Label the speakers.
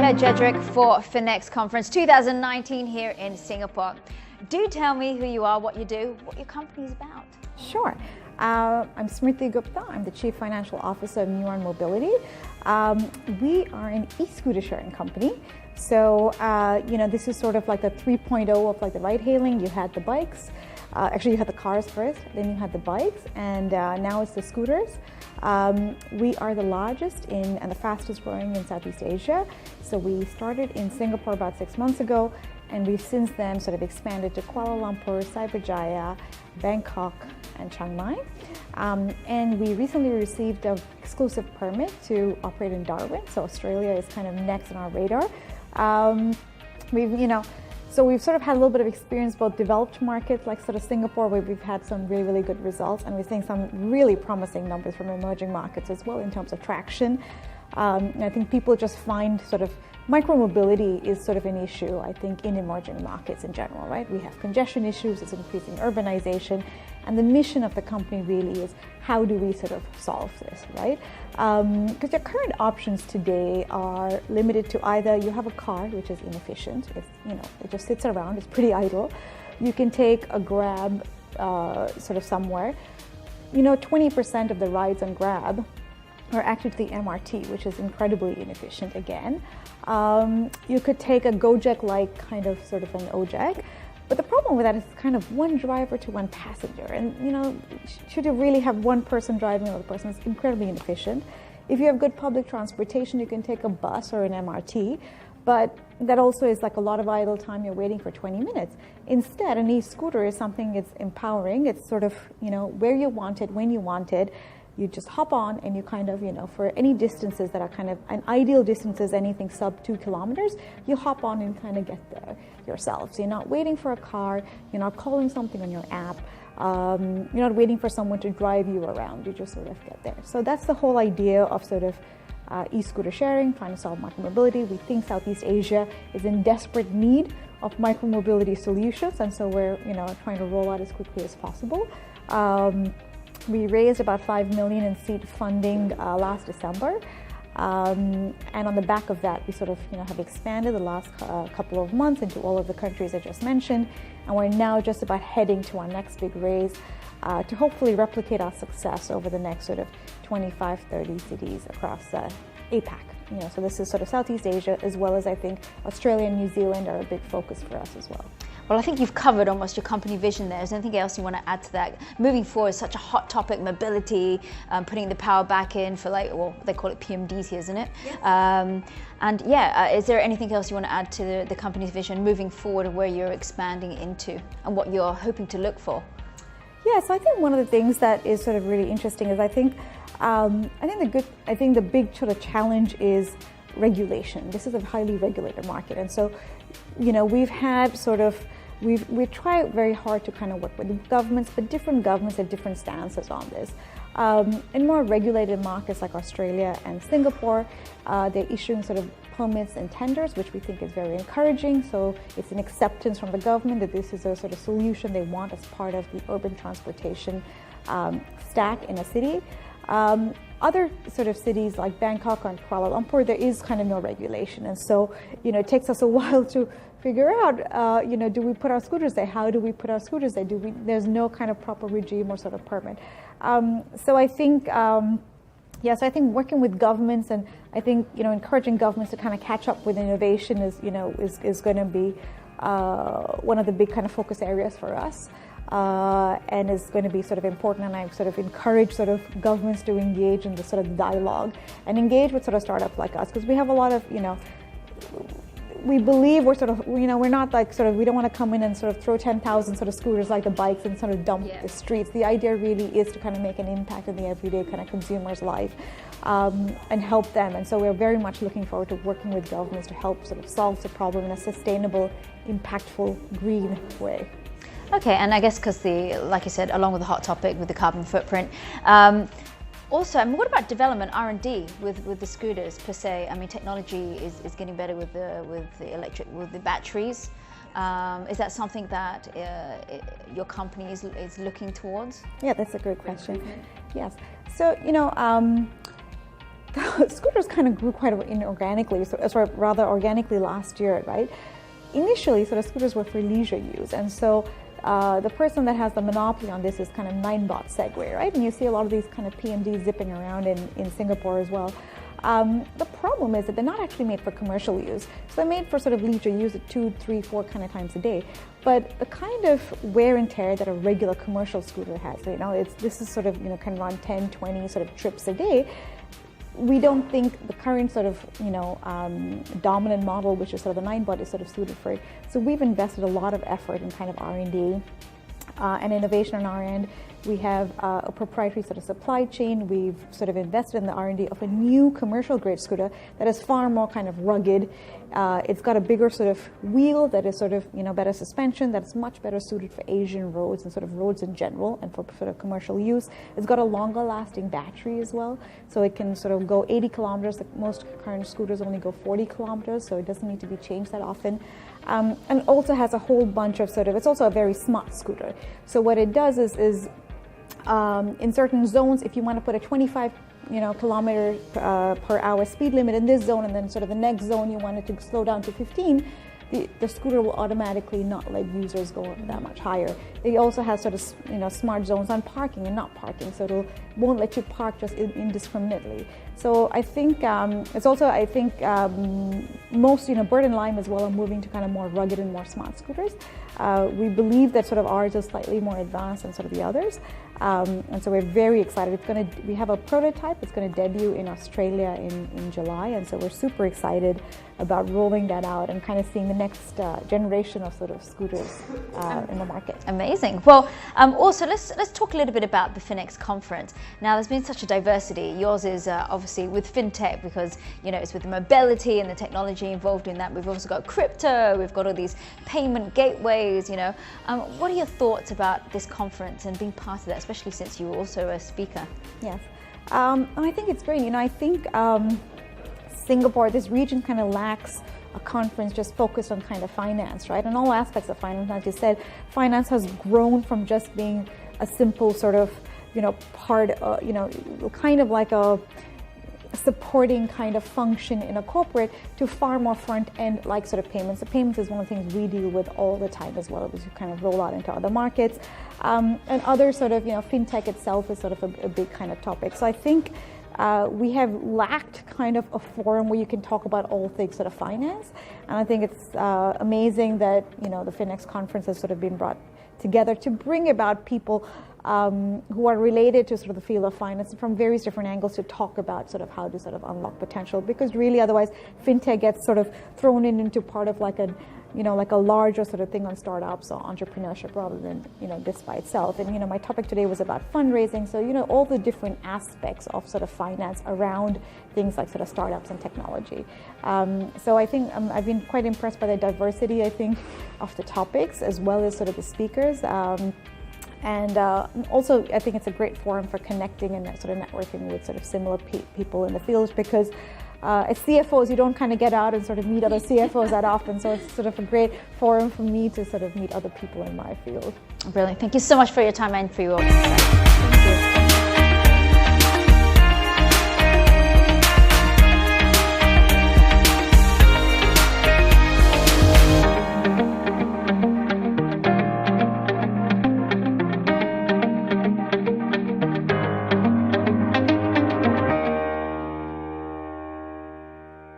Speaker 1: Claire Jedrick for FiNext Conference 2019 here in Singapore. Do tell me who you are, what you do, what your company is about.
Speaker 2: Sure. I'm Smriti Gupta. I'm the Chief Financial Officer of Neuron Mobility. We are an e-scooter sharing company. So, this is sort of like the 3.0 of like the ride-hailing. You had the bikes. Actually, you had the cars first, then you had the bikes, and now it's the scooters. We are the largest and the fastest growing in Southeast Asia. So we started in Singapore about 6 months ago, and we've since then sort of expanded to Kuala Lumpur, Cyberjaya, Bangkok, and Chiang Mai. And we recently received an exclusive permit to operate in Darwin. So Australia is kind of next on our radar. So we've sort of had a little bit of experience both developed markets like sort of Singapore, where we've had some really, really good results, and we're seeing some really promising numbers from emerging markets as well in terms of traction. And I think people just find sort of micromobility is sort of an issue, I think, in emerging markets in general, right? We have congestion issues, it's increasing urbanization, and the mission of the company really is how do we sort of solve this, right? Because your current options today are limited to either you have a car, which is inefficient, it just sits around, it's pretty idle. You can take a Grab sort of somewhere. 20% of the rides on Grab are actually to the MRT, which is incredibly inefficient again. You could take a Gojek-like kind of sort of an OJEG, but the problem with that is kind of one driver to one passenger. And, should you really have one person driving another person, it's incredibly inefficient. If you have good public transportation, you can take a bus or an MRT, but that also is like a lot of idle time. You're waiting for 20 minutes. Instead, an e-scooter is something that's empowering. It's sort of, where you want it, when you want it. You just hop on and you kind of, for any distances that are kind of, an ideal distance is anything sub 2 kilometers, you hop on and kind of get there yourself. So you're not waiting for a car, you're not calling something on your app, you're not waiting for someone to drive you around, you just sort of get there. So that's the whole idea of sort of e-scooter sharing, trying to solve micromobility. We think Southeast Asia is in desperate need of micromobility solutions, and so we're, trying to roll out as quickly as possible. We raised about $5 million in seed funding last December, and on the back of that, we sort of have expanded the last couple of months into all of the countries I just mentioned, and we're now just about heading to our next big raise to hopefully replicate our success over the next sort of 25, 30 cities across APAC. So this is sort of Southeast Asia, as well as I think Australia and New Zealand are a big focus for us as well.
Speaker 1: Well, I think you've covered almost your company vision there. Is there anything else you want to add to that? Moving forward is such a hot topic, mobility, putting the power back in for they call it PMDs here, isn't it? Yeah. Is there anything else you want to add to the company's vision moving forward, where you're expanding into and what you're hoping to look for?
Speaker 2: Yeah, so I think one of the things that is sort of really interesting is I think the big sort of challenge is regulation. This is a highly regulated market, and so we've had sort of we try very hard to kind of work with governments, but different governments have different stances on this. In more regulated markets like Australia and Singapore, they're issuing sort of permits and tenders, which we think is very encouraging. So it's an acceptance from the government that this is a sort of solution they want as part of the urban transportation stack in a city. Other sort of cities like Bangkok or Kuala Lumpur, there is kind of no regulation. And so, it takes us a while to figure out, do we put our scooters there? How do we put our scooters there? There's no kind of proper regime or sort of permit. So I think working with governments, and I think, encouraging governments to kind of catch up with innovation is going to be one of the big kind of focus areas for us. And is going to be sort of important, and I sort of encourage sort of governments to engage in the sort of dialogue and engage with sort of startups like us, because we have a lot of, we believe we're sort of, we're not like sort of, we don't want to come in and sort of throw 10,000 sort of scooters like the bikes and sort of dump the streets. The idea really is to kind of make an impact in the everyday kind of consumer's life and help them. And so we're very much looking forward to working with governments to help sort of solve the problem in a sustainable, impactful, green way.
Speaker 1: Okay, and I guess because like you said, along with the hot topic with the carbon footprint, also, what about development, R&D with the scooters per se? I mean, technology is getting better with the batteries. Is that something that your company is looking towards?
Speaker 2: Yeah, that's a great question. Yes. So, the scooters kind of grew quite inorganically, so rather organically last year, right? Initially, sort of scooters were for leisure use, and so the person that has the monopoly on this is kind of Ninebot Segway, right? And you see a lot of these kind of PMDs zipping around in Singapore as well. The problem is that they're not actually made for commercial use. So they're made for sort of leisure use at 2, 3, 4 kind of times a day. But the kind of wear and tear that a regular commercial scooter has, this is sort of, can run 10, 20 sort of trips a day. We don't think the current sort of, dominant model, which is sort of the Ninebot, is sort of suited for it. So we've invested a lot of effort in kind of R&D and innovation on our end. We have a proprietary sort of supply chain. We've sort of invested in the R&D of a new commercial grade scooter that is far more kind of rugged. It's got a bigger sort of wheel that is sort of, better suspension, that's much better suited for Asian roads and sort of roads in general and for sort of commercial use. It's got a longer lasting battery as well. So it can sort of go 80 kilometers. Most current scooters only go 40 kilometers, so it doesn't need to be changed that often. And also has a whole bunch of it's also a very smart scooter. So what it does is in certain zones, if you want to put a 25 kilometer per hour speed limit in this zone, and then sort of the next zone you want it to slow down to 15, the scooter will automatically not let users go that much higher. It also has sort of smart zones on parking and not parking, so it won't let you park just indiscriminately. So I think it's also most Bird and Lime as well are moving to kind of more rugged and more smart scooters. We believe that sort of ours is slightly more advanced than sort of the others, and so we're very excited. We have a prototype. It's going to debut in Australia in July, and so we're super excited about rolling that out and kind of seeing the next generation of sort of scooters in the market.
Speaker 1: Amazing. Well, also let's talk a little bit about the FiNext conference. Now, there's been such a diversity. Yours is obviously with fintech because it's with the mobility and the technology involved in that. We've also got crypto. We've got all these payment gateways. What are your thoughts about this conference and being part of that, especially since you were also a speaker?
Speaker 2: Yes, and I think it's great. I think Singapore, this region, kind of lacks a conference just focused on kind of finance, right? And all aspects of finance. As you said, finance has grown from just being a simple sort of, part, kind of like a supporting kind of function in a corporate to far more front end like sort of payments. The payments is one of the things we deal with all the time as well, as you kind of roll out into other markets. And other sort of, fintech itself is sort of a big kind of topic. So I think we have lacked kind of a forum where you can talk about all things sort of finance. And I think it's amazing that, the FiNext conference has sort of been brought together to bring about people who are related to sort of the field of finance from various different angles to talk about sort of how to sort of unlock potential, because really otherwise fintech gets sort of thrown into part of like a larger sort of thing on startups or entrepreneurship rather than this by itself. And my topic today was about fundraising, so all the different aspects of sort of finance around things like sort of startups and technology. So I think I've been quite impressed by the diversity, I think, of the topics as well as sort of the speakers. And also, I think it's a great forum for connecting and sort of networking with sort of similar people in the field, because as CFOs, you don't kind of get out and sort of meet other CFOs that often. So it's sort of a great forum for me to sort of meet other people in my field.
Speaker 1: Brilliant. Thank you so much for your time and for your insight.